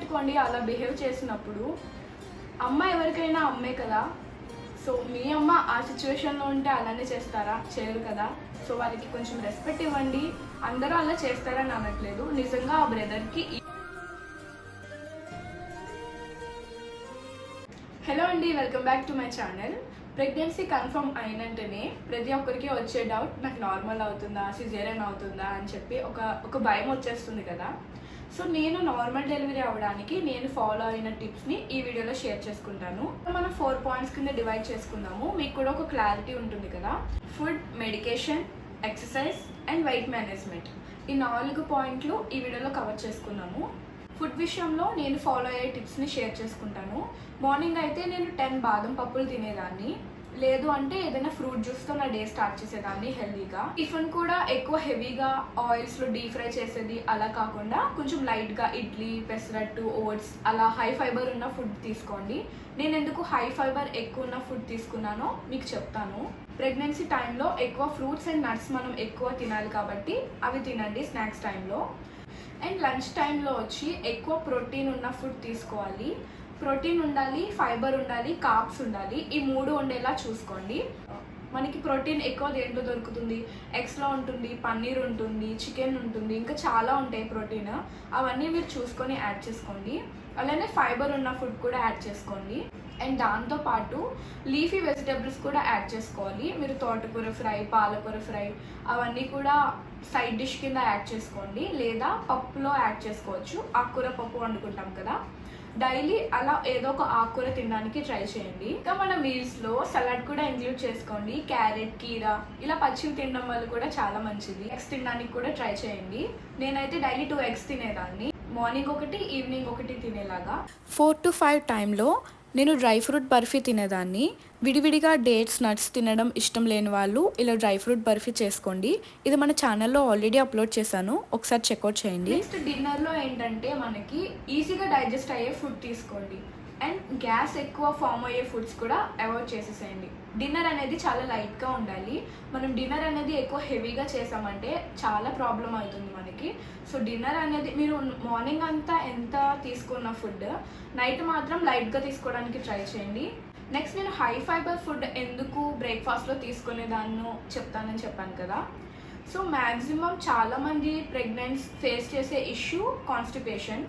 గుర్తుపెట్టుకోండి, అలా బిహేవ్ చేసినప్పుడు అమ్మ ఎవరికైనా అమ్మే కదా. సో మీ అమ్మ ఆ సిచ్యువేషన్లో ఉంటే అలానే చేస్తారా? చేయరు కదా. సో వాళ్ళకి కొంచెం రెస్పెక్ట్ ఇవ్వండి. అందరూ అలా చేస్తారని అనట్లేదు, నిజంగా ఆ బ్రదర్కి. హలో అండి, welcome back to my channel. Pregnancy confirm అయినంటేనే ప్రతి ఒక్కరికి వచ్చే డౌట్, నాకు నార్మల్ అవుతుందా, సిజేరియన్ అవుతుందా అని చెప్పి ఒక భయం వచ్చేస్తుంది కదా. సో నేను నార్మల్ డెలివరీ అవ్వడానికి నేను ఫాలో అయిన టిప్స్ని ఈ వీడియోలో షేర్ చేసుకుంటాను. మనం 4 పాయింట్స్ కింద డివైడ్ చేసుకుందాము, మీకు కూడా ఒక క్లారిటీ ఉంటుంది కదా. Food, medication, exercise and weight management, ఈ 4 పాయింట్లు ఈ వీడియోలో కవర్ చేసుకున్నాము. ఫుడ్ విషయంలో నేను ఫాలో అయ్యే టిప్స్ని షేర్ చేసుకుంటాను. మార్నింగ్ అయితే నేను 10 బాదం పప్పులు తినేదాన్ని, లేదు అంటే ఏదైనా ఫ్రూట్ జ్యూస్తో నా డే స్టార్ట్ చేసేదాన్ని హెల్దీగా. టిఫిన్ కూడా ఎక్కువ హెవీగా ఆయిల్స్లో డీప్ ఫ్రై చేసేది అలా కాకుండా కొంచెం లైట్గా ఇడ్లీ, పెసరట్టు, ఓట్స్ అలా హై ఫైబర్ ఉన్న ఫుడ్ తీసుకోండి. నేను ఎందుకు హై ఫైబర్ ఎక్కువ ఉన్న ఫుడ్ తీసుకున్నానో మీకు చెప్తాను. ప్రెగ్నెన్సీ టైంలో ఎక్కువ ఫ్రూట్స్ అండ్ నట్స్ మనం ఎక్కువ తినాలి కాబట్టి అవి తినండి స్నాక్స్ టైంలో. అండ్ లంచ్ టైంలో వచ్చి ఎక్కువ ప్రోటీన్ ఉన్న ఫుడ్ తీసుకోవాలి. ప్రోటీన్ ఉండాలి, ఫైబర్ ఉండాలి, కార్బ్స్ ఉండాలి, ఈ 3 ఉండేలా చూసుకోండి. మనకి ప్రోటీన్ ఎక్కువ దేంట్లో దొరుకుతుంది? ఎగ్స్లో ఉంటుంది, పన్నీర్ ఉంటుంది, చికెన్ ఉంటుంది, ఇంకా చాలా ఉంటాయి ప్రోటీన్. అవన్నీ మీరు చూసుకొని యాడ్ చేసుకోండి. అలానే ఫైబర్ ఉన్న ఫుడ్ కూడా యాడ్ చేసుకోండి. అండ్ దాంతోపాటు లీఫీ వెజిటేబుల్స్ కూడా యాడ్ చేసుకోవాలి. మీరు తోటకూర ఫ్రై, పాలకూర ఫ్రై అవన్నీ కూడా సైడ్ డిష్ కింద యాడ్ చేసుకోండి, లేదా పప్పులో యాడ్ చేసుకోవచ్చు. ఆకుకూర పప్పు వండుకుంటాం కదా, డైలీ అలా ఏదో ఒక ఆకుకూర తినడానికి ట్రై చేయండి. ఇంకా మన మీల్స్లో సలాడ్ కూడా ఇంక్లూడ్ చేసుకోండి. క్యారెట్, కీరా ఇలా పచ్చివి తినడం వల్ల కూడా చాలా మంచిది. ఎగ్స్ తినడానికి కూడా ట్రై చేయండి. నేనైతే డైలీ 2 ఎగ్స్ తినేదాన్ని, మార్నింగ్ ఒకటి, ఈవినింగ్ ఒకటి తినేలాగా. 4 to 5 టైంలో నేను డ్రై ఫ్రూట్ బర్ఫీ తినేదాన్ని. విడివిడిగా డేట్స్, నట్స్ తినడం ఇష్టం లేని వాళ్ళు ఇలా డ్రై ఫ్రూట్ బర్ఫీ చేసుకోండి. ఇది మన ఛానల్లో ఆల్రెడీ అప్లోడ్ చేశాను, ఒకసారి చెక్అవుట్ చేయండి. నెక్స్ట్ డిన్నర్లో ఏంటంటే మనకి ఈజీగా డైజెస్ట్ అయ్యే ఫుడ్ తీసుకోండి. అండ్ గ్యాస్ ఎక్కువ ఫామ్ అయ్యే ఫుడ్స్ కూడా అవాయిడ్ చేసేసేయండి. డిన్నర్ అనేది చాలా లైట్గా ఉండాలి. మనం డిన్నర్ అనేది ఎక్కువ హెవీగా చేసామంటే చాలా ప్రాబ్లం అవుతుంది మనకి. సో డిన్నర్ అనేది మీరు మార్నింగ్ అంతా ఎంత తీసుకున్న ఫుడ్ నైట్ మాత్రం లైట్గా తీసుకోవడానికి ట్రై చేయండి. నెక్స్ట్ నేను హై ఫైబర్ ఫుడ్ ఎందుకు బ్రేక్ఫాస్ట్లో తీసుకునేదాన్నో చెప్తానని చెప్పాను కదా. సో మ్యాక్సిమం చాలామంది ప్రెగ్నెంట్స్ ఫేస్ చేసే ఇష్యూ కాన్స్టిపేషన్.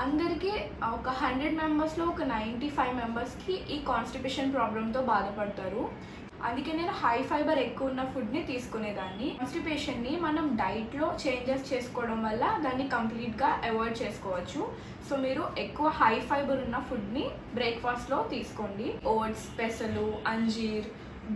అందరికీ ఒక 100 మెంబర్స్లో ఒక 95 మెంబర్స్కి ఈ కాన్స్టిపేషన్ ప్రాబ్లంతో బాధపడతారు. అందుకే నేను హై ఫైబర్ ఎక్కువ ఉన్న ఫుడ్ని తీసుకునేదాన్ని. కాన్స్టిపేషన్ని మనం డైట్లో చేంజెస్ చేసుకోవడం వల్ల దాన్ని కంప్లీట్గా అవాయిడ్ చేసుకోవచ్చు. సో మీరు ఎక్కువ హై ఫైబర్ ఉన్న ఫుడ్ని బ్రేక్ఫాస్ట్లో తీసుకోండి. ఓట్స్, పెసలు, అంజీర్,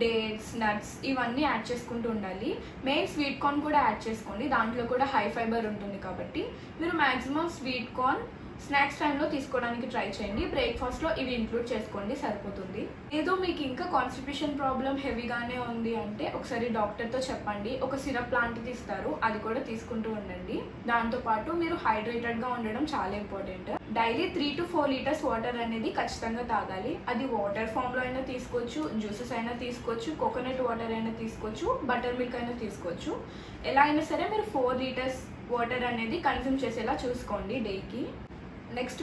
డేట్స్, నట్స్ ఇవన్నీ యాడ్ చేసుకుంటూ ఉండాలి. మెయిన్ స్వీట్ కార్న్ కూడా యాడ్ చేసుకోండి, దాంట్లో కూడా హై ఫైబర్ ఉంటుంది కాబట్టి మీరు మ్యాక్సిమం స్వీట్ కార్న్ స్నాక్స్ టైంలో తీసుకోవడానికి ట్రై చేయండి. బ్రేక్ఫాస్ట్లో ఇవి ఇంక్లూడ్ చేసుకోండి, సరిపోతుంది. ఏదో మీకు ఇంకా కాన్స్టిపేషన్ ప్రాబ్లం హెవీగానే ఉంది అంటే ఒకసారి డాక్టర్తో చెప్పండి, ఒక సిరప్ లాంటిది ఇస్తారు, అది కూడా తీసుకుంటూ ఉండండి. దాంతోపాటు మీరు హైడ్రేటెడ్గా ఉండడం చాలా important. Daily 3 to 4 litres water అనేది ఖచ్చితంగా తాగాలి. అది వాటర్ ఫామ్లో అయినా తీసుకోవచ్చు, జ్యూసెస్ అయినా తీసుకోవచ్చు, కోకోనట్ వాటర్ అయినా తీసుకోవచ్చు, బటర్ మిల్క్ అయినా తీసుకోవచ్చు. ఎలా అయినా సరే మీరు 4 లీటర్స్ వాటర్ అనేది కన్జ్యూమ్ చేసేలా చూసుకోండి డేకి. నెక్స్ట్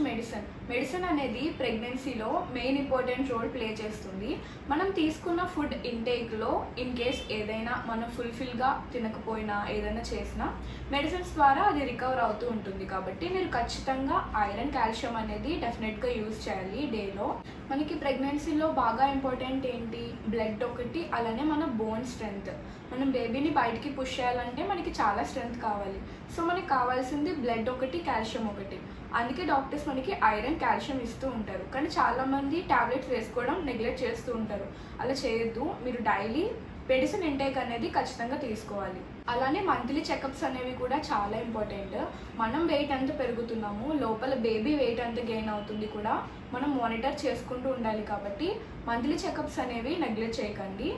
మెడిసిన్ అనేది ప్రెగ్నెన్సీలో మెయిన్ ఇంపార్టెంట్ రోల్ ప్లే చేస్తుంది. మనం తీసుకున్న ఫుడ్ ఇంటేక్లో ఇన్ కేస్ ఏదైనా మనం ఫుల్ఫిల్గా తినకపోయినా ఏదైనా చేసినా మెడిసిన్స్ ద్వారా అది రికవర్ అవుతూ ఉంటుంది. కాబట్టి మీరు ఖచ్చితంగా ఐరన్, కాల్షియం అనేది డెఫినెట్గా యూజ్ చేయాలి డేలో. మనకి ప్రెగ్నెన్సీలో బాగా ఇంపార్టెంట్ ఏంటి? బ్లడ్ ఒకటి, అలానే మన బోన్ స్ట్రెంగ్త్. మనం బేబీని బయటికి పుష్ చేయాలంటే మనకి చాలా స్ట్రెంగ్త్ కావాలి. సో మనకి కావాల్సింది బ్లడ్ ఒకటి, కాల్షియం ఒకటి. అందుకే డాక్టర్స్ మనకి ఐరన్, కాల్షియం ఇస్తూ ఉంటారు. కానీ చాలామంది టాబ్లెట్స్ వేసుకోవడం నెగ్లెక్ట్ చేస్తూ ఉంటారు. అలా చేయొద్దు. మీరు డైలీ మెడిసిన్ ఇంటేక్ అనేది ఖచ్చితంగా తీసుకోవాలి. అలానే మంత్లీ చెకప్స్ అనేవి కూడా చాలా ఇంపార్టెంట్. మనం వెయిట్ ఎంత పెరుగుతున్నాము, లోపల బేబీ వెయిట్ ఎంత గెయిన్ అవుతుంది కూడా మనం మానిటర్ చేసుకుంటూ ఉండాలి. కాబట్టి మంత్లీ చెకప్స్ అనేవి నెగ్లెక్ట్ చేయకండి.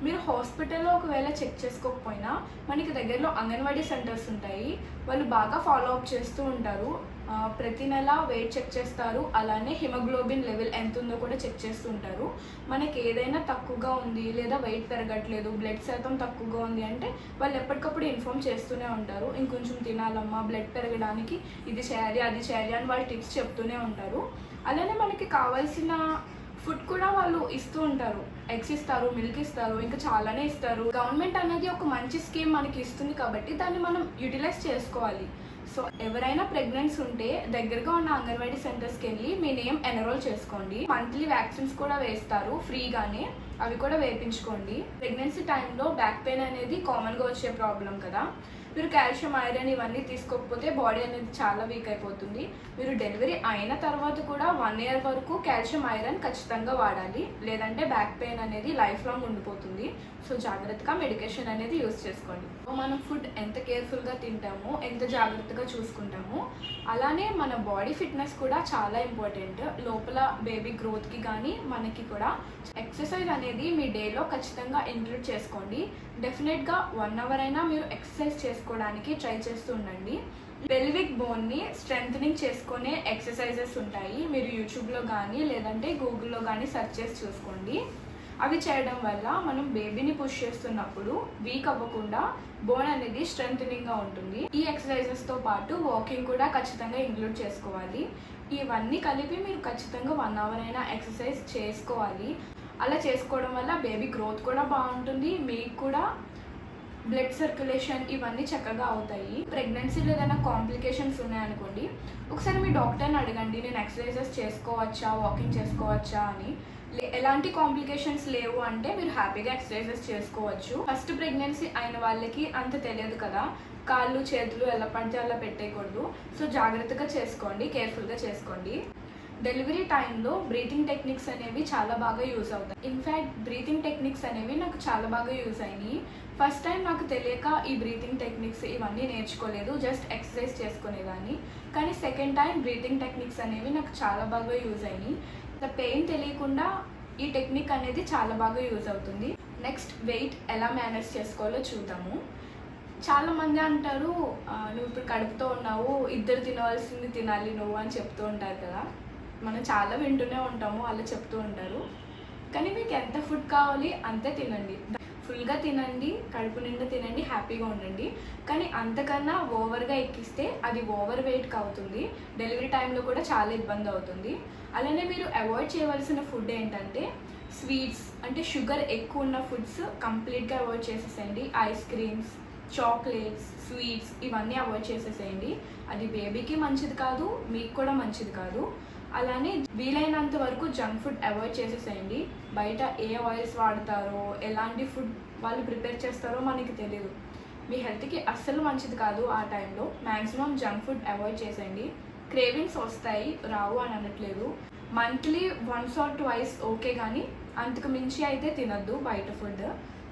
మీరు హాస్పిటల్లో ఒకవేళ చెక్ చేసుకోకపోయినా మనకి దగ్గరలో అంగన్వాడీ సెంటర్స్ ఉంటాయి, వాళ్ళు బాగా ఫాలో అప్ చేస్తూ ఉంటారు. ప్రతి నెల వెయిట్ చెక్ చేస్తారు, అలానే హిమోగ్లోబిన్ లెవెల్ ఎంత ఉందో కూడా చెక్ చేస్తుంటారు. మనకి ఏదైనా తక్కువగా ఉంది లేదా వెయిట్ పెరగట్లేదు, బ్లడ్ శాతం తక్కువగా ఉంది అంటే వాళ్ళు ఎప్పటికప్పుడు ఇన్ఫామ్ చేస్తూనే ఉంటారు. ఇంకొంచెం తినాలమ్మా, బ్లడ్ పెరగడానికి ఇది చేయాలి అది చేయాలి అని వాళ్ళు టిప్స్ చెప్తూనే ఉంటారు. అలానే మనకి కావాల్సిన ఫుడ్ కూడా వాళ్ళు ఇస్తూ ఉంటారు. ఎగ్స్ ఇస్తారు, మిల్క్ ఇస్తారు, ఇంకా చాలానే ఇస్తారు. గవర్నమెంట్ అనేది ఒక మంచి స్కీమ్ మనకి ఇస్తుంది కాబట్టి దాన్ని మనం యూటిలైజ్ చేసుకోవాలి. సో ఎవరైనా ప్రెగ్నెన్సీ ఉంటే దగ్గరగా ఉన్న అంగన్వాడీ సెంటర్స్కి వెళ్ళి మీ నేమ్ ఎన్రోల్ చేసుకోండి. మంత్లీ వ్యాక్సిన్స్ కూడా వేస్తారు ఫ్రీగానే, అవి కూడా వేయించుకోండి. ప్రెగ్నెన్సీ టైంలో బ్యాక్ పెయిన్ అనేది కామన్గా వచ్చే ప్రాబ్లం కదా. మీరు కాల్షియం, ఐరన్ ఇవన్నీ తీసుకోకపోతే బాడీ అనేది చాలా వీక్ అయిపోతుంది. మీరు డెలివరీ అయిన తర్వాత కూడా 1 year వరకు కాల్షియం, ఐరన్ ఖచ్చితంగా వాడాలి, లేదంటే బ్యాక్ పెయిన్ అనేది లైఫ్ లాంగ్ ఉండిపోతుంది. సో జాగ్రత్తగా మెడికేషన్ అనేది యూస్ చేసుకోండి. మనం ఫుడ్ ఎంత కేర్ఫుల్గా తింటామో, ఎంత జాగ్రత్తగా చూసుకుంటామో, అలానే మన బాడీ ఫిట్నెస్ కూడా చాలా ఇంపార్టెంట్. లోపల బేబీ గ్రోత్కి కానీ మనకి కూడా ఎక్సర్సైజ్ అనేది మీ డేలో ఖచ్చితంగా ఇంక్లూడ్ చేసుకోండి. డెఫినెట్గా 1 hour అయినా మీరు ఎక్సర్సైజ్ చేసుకోవడానికి ట్రై చేస్తూ ఉండండి. పెల్విక్ బోన్ని స్ట్రెంథనింగ్ చేసుకునే ఎక్సర్సైజెస్ ఉంటాయి. మీరు యూట్యూబ్లో కానీ లేదంటే గూగుల్లో కానీ సెర్చ్ చేసి చూసుకోండి. అవి చేయడం వల్ల మనం బేబీని పుష్ చేస్తున్నప్పుడు వీక్ అవ్వకుండా బోన్ అనేది స్ట్రెంథనింగ్గా ఉంటుంది. ఈ ఎక్సర్సైజెస్తో పాటు వాకింగ్ కూడా ఖచ్చితంగా ఇంక్లూడ్ చేసుకోవాలి. ఇవన్నీ కలిపి మీరు ఖచ్చితంగా 1 hour అయినా ఎక్సర్సైజ్ చేసుకోవాలి. అలా చేసుకోవడం వల్ల బేబీ గ్రోత్ కూడా బాగుంటుంది, మీకు కూడా బ్లడ్ సర్క్యులేషన్ ఇవన్నీ చక్కగా అవుతాయి. ప్రెగ్నెన్సీలో ఏదైనా కాంప్లికేషన్స్ ఉన్నాయనుకోండి, ఒకసారి మీ డాక్టర్ని అడగండి, నేను ఎక్సర్సైజెస్ చేసుకోవచ్చా, వాకింగ్ చేసుకోవచ్చా అని. ఎలాంటి కాంప్లికేషన్స్ లేవు అంటే మీరు హ్యాపీగా ఎక్సర్సైజెస్ చేసుకోవచ్చు. ఫస్ట్ ప్రెగ్నెన్సీ అయిన వాళ్ళకి అంత తెలియదు కదా, కాళ్ళు చేతులు ఎలా పడితే అలా పెట్టేయకూడదు. సో జాగ్రత్తగా చేసుకోండి, కేర్ఫుల్గా చేసుకోండి. డెలివరీ టైంలో బ్రీతింగ్ టెక్నిక్స్ అనేవి చాలా బాగా యూజ్ అవుతాయి. ఇన్ఫ్యాక్ట్ బ్రీతింగ్ టెక్నిక్స్ అనేవి నాకు చాలా బాగా యూజ్ అయినాయి. ఫస్ట్ టైం నాకు తెలియక ఈ బ్రీతింగ్ టెక్నిక్స్ ఇవన్నీ నేర్చుకోలేదు, జస్ట్ ఎక్సర్సైజ్ చేసుకునేదాన్ని. కానీ సెకండ్ టైం బ్రీతింగ్ టెక్నిక్స్ అనేవి నాకు చాలా బాగా యూజ్ అయినాయి. పెయిన్ తెలియకుండా ఈ టెక్నిక్ అనేది చాలా బాగా యూజ్ అవుతుంది. నెక్స్ట్ వెయిట్ ఎలా మేనేజ్ చేసుకోవాలో చూద్దాము. చాలామంది అంటారు, నువ్వు ఇప్పుడు కడుపుతో ఉన్నావు, 2 తినవలసింది తినాలి నువ్వు అని చెప్తూ ఉంటారు కదా. మనం చాలా వింటూనే ఉంటాము, అలా చెప్తూ ఉంటారు. కానీ మీకు ఎంత ఫుడ్ కావాలి అంతే తినండి, ఫుల్గా తినండి, కడుపు నిండా తినండి, హ్యాపీగా ఉండండి. కానీ అంతకన్నా ఓవర్గా ఎక్కిస్తే అది ఓవర్ వెయిట్కి అవుతుంది, డెలివరీ టైంలో కూడా చాలా ఇబ్బంది అవుతుంది. అలానే మీరు అవాయిడ్ చేయవలసిన ఫుడ్ ఏంటంటే స్వీట్స్, అంటే షుగర్ ఎక్కువ ఉన్న ఫుడ్స్ కంప్లీట్గా అవాయిడ్ చేసేసేయండి. ఐస్ క్రీమ్స్, చాక్లెట్స్, స్వీట్స్ ఇవన్నీ అవాయిడ్ చేసేసేయండి. అది బేబీకి మంచిది కాదు, మీకు కూడా మంచిది కాదు. అలానే వీలైనంత వరకు జంక్ ఫుడ్ అవాయిడ్ చేసేసేయండి. బయట ఏ ఆయిల్స్ వాడతారో, ఎలాంటి ఫుడ్ వాళ్ళు ప్రిపేర్ చేస్తారో మనకి తెలియదు, మీ హెల్త్కి అస్సలు మంచిది కాదు. ఆ టైంలో మ్యాక్సిమం జంక్ ఫుడ్ అవాయిడ్ చేసేయండి. క్రేవింగ్స్ వస్తాయి, రావు అని అనట్లేదు. మంత్లీ 1 or 2 ఓకే, కానీ అంతకు మించి అయితే తినద్దు బయట ఫుడ్.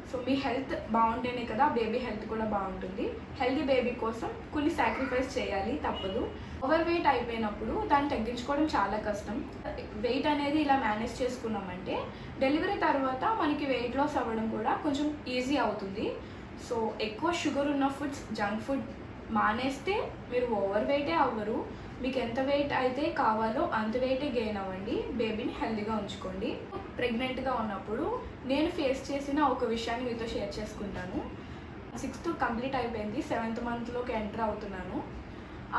సో మీ హెల్త్ బాగుంటేనే కదా బేబీ హెల్త్ కూడా బాగుంటుంది. హెల్తీ బేబీ కోసం కొన్ని సాక్రిఫైస్ చేయాలి, తప్పదు. ఓవర్ వెయిట్ అయిపోయినప్పుడు దాన్ని తగ్గించుకోవడం చాలా కష్టం. వెయిట్ అనేది ఇలా మేనేజ్ చేసుకున్నామంటే డెలివరీ తర్వాత మనకి వెయిట్ లాస్ అవ్వడం కూడా కొంచెం ఈజీ అవుతుంది. సో ఎక్కువ షుగర్ ఉన్న ఫుడ్స్, జంక్ ఫుడ్ మానేస్తే మీరు ఓవర్ వెయిటే అవ్వరు. మీకు ఎంత వెయిట్ అయితే కావాలో అంత వెయిటే గెయిన్ అవ్వండి, బేబీని హెల్తీగా ఉంచుకోండి. ప్రెగ్నెంట్గా ఉన్నప్పుడు నేను ఫేస్ చేసిన ఒక విషయాన్ని మీతో షేర్ చేసుకుంటాను. 6th కంప్లీట్ అయిపోయింది, 7th monthలోకి ఎంటర్ అవుతున్నాను.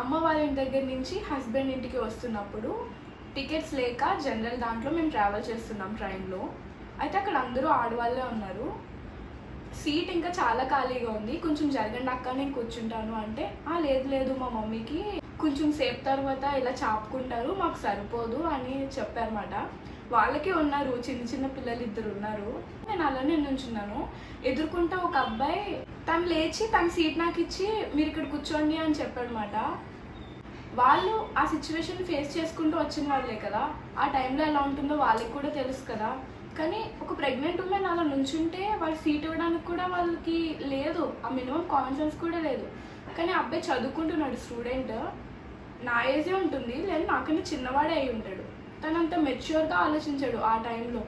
అమ్మ వాళ్ళ ఇంటి దగ్గర నుంచి హస్బెండ్ ఇంటికి వస్తున్నప్పుడు టికెట్స్ లేక జనరల్ దాంట్లో మేము ట్రావెల్ చేస్తున్నాం ట్రైన్లో. అయితే అక్కడ అందరూ ఆడవాళ్ళే ఉన్నారు. సీట్ ఇంకా చాలా ఖాళీగా ఉంది, కొంచెం జరగండి అక్క నేను కూర్చుంటాను అంటే, లేదు లేదు మా మమ్మీకి కొంచెం సేపు తర్వాత ఇలా చాపుకుంటారు, మాకు సరిపోదు అని చెప్పారన్నమాట. వాళ్ళకి ఉన్నారు, చిన్న చిన్న పిల్లలు 2 ఉన్నారు. నేను అలానే నుంచున్నాను. ఎదుర్కొంటా ఒక అబ్బాయి తను లేచి తన సీట్ నాకు ఇచ్చి మీరు ఇక్కడ కూర్చోండి అని చెప్పాడనమాట. వాళ్ళు ఆ సిచ్యువేషన్ ఫేస్ చేసుకుంటూ వచ్చిన వాళ్ళే కదా, ఆ టైంలో ఎలా ఉంటుందో వాళ్ళకి కూడా తెలుసు కదా. కానీ ఒక ప్రెగ్నెంట్ ఉమెన్ అలా నుంచుంటే వాళ్ళ సీట్ ఇవ్వడానికి కూడా వాళ్ళకి లేదు, ఆ మినిమం కామన్ సెన్స్ కూడా లేదు. కానీ అబ్బాయి చదువుకుంటున్నాడు, స్టూడెంట్, నా ఏజే ఉంటుంది, లేదు నాకన్నా చిన్నవాడే అయి ఉంటాడు. తనంత మెచ్యూర్గా ఆలోచించాడు ఆ టైంలో.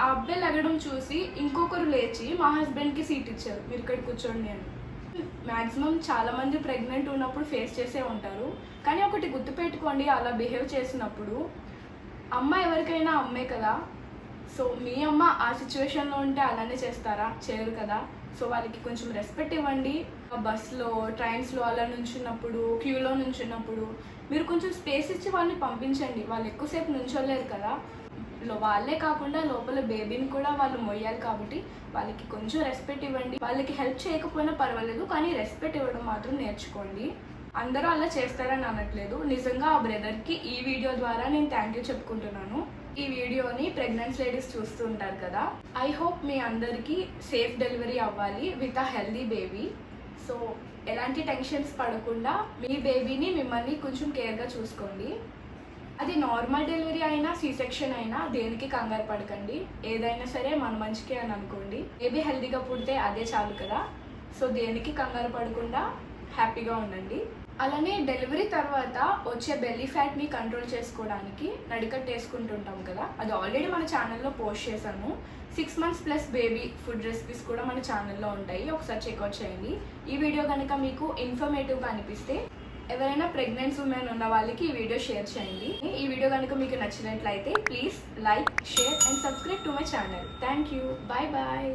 ఆ అబ్బాయి లెగడం చూసి ఇంకొకరు లేచి మా హస్బెండ్కి సీట్ ఇచ్చారు, మీరు ఇక్కడ కూర్చోండి అని. మ్యాక్సిమం చాలామంది ప్రెగ్నెంట్ ఉన్నప్పుడు ఫేస్ చేసే ఉంటారు. కానీ ఒకటి గుర్తుపెట్టుకోండి, అలా బిహేవ్ చేసినప్పుడు అమ్మ ఎవరికైనా అమ్మే కదా. సో మీ అమ్మ ఆ సిచ్యువేషన్లో ఉంటే అలానే చేస్తారా? చేయరు కదా. సో వాళ్ళకి కొంచెం రెస్పెక్ట్ ఇవ్వండి. బస్లో, ట్రైన్స్లో అలా నుంచున్నప్పుడు, క్యూలో నుంచున్నప్పుడు మీరు కొంచెం స్పేస్ ఇచ్చి వాళ్ళని పంపించండి. వాళ్ళు ఎక్కువసేపు నుంచోలేరు కదా. వాళ్ళే కాకుండా లోపల బేబీని కూడా వాళ్ళు మొయ్యాలి కాబట్టి వాళ్ళకి కొంచెం రెస్పెక్ట్ ఇవ్వండి. వాళ్ళకి హెల్ప్ చేయకపోయినా పర్వాలేదు, కానీ రెస్పెక్ట్ ఇవ్వడం మాత్రం నేర్చుకోండి. అందరూ అలా చేస్తారని అనట్లేదు. నిజంగా ఆ బ్రదర్కి ఈ వీడియో ద్వారా నేను థ్యాంక్ యూ చెప్పుకుంటున్నాను. ఈ వీడియోని ప్రెగ్నెంట్ లేడీస్ చూస్తూ ఉంటారు కదా. ఐ హోప్ మీ అందరికీ సేఫ్ డెలివరీ అవ్వాలి with a healthy baby. So ఎలాంటి టెన్షన్స్ పడకుండా మీ బేబీని మిమ్మల్ని కొంచెం కేర్గా చూసుకోండి. అది నార్మల్ డెలివరీ అయినా సీ సెక్షన్ అయినా దేనికి కంగారు పడకండి. ఏదైనా సరే మన మంచికే అని అనుకోండి. బేబీ హెల్దీగా పుడితే అదే చాలు కదా. సో దేనికి కంగారు పడకుండా హ్యాపీగా ఉండండి. అలానే డెలివరీ తర్వాత వచ్చే బెల్లీ ఫ్యాట్ని కంట్రోల్ చేసుకోవడానికి నడికట్టు వేసుకుంటుంటాం కదా. అది ఆల్రెడీ మన ఛానల్లో పోస్ట్ చేశాను. 6 months plus baby food recipes కూడా మన ఛానల్లో ఉంటాయి, ఒకసారి చెక్అవుట్ చేయండి. ఈ వీడియో కనుక మీకు ఇన్ఫర్మేటివ్గా అనిపిస్తే ఎవరైనా ప్రెగ్నెంట్ ఉమెన్ ఉన్న వాళ్ళకి ఈ వీడియో షేర్ చేయండి. ఈ వీడియో కనుక మీకు నచ్చినట్లయితే please like, share and subscribe to my channel. Thank you. Bye bye.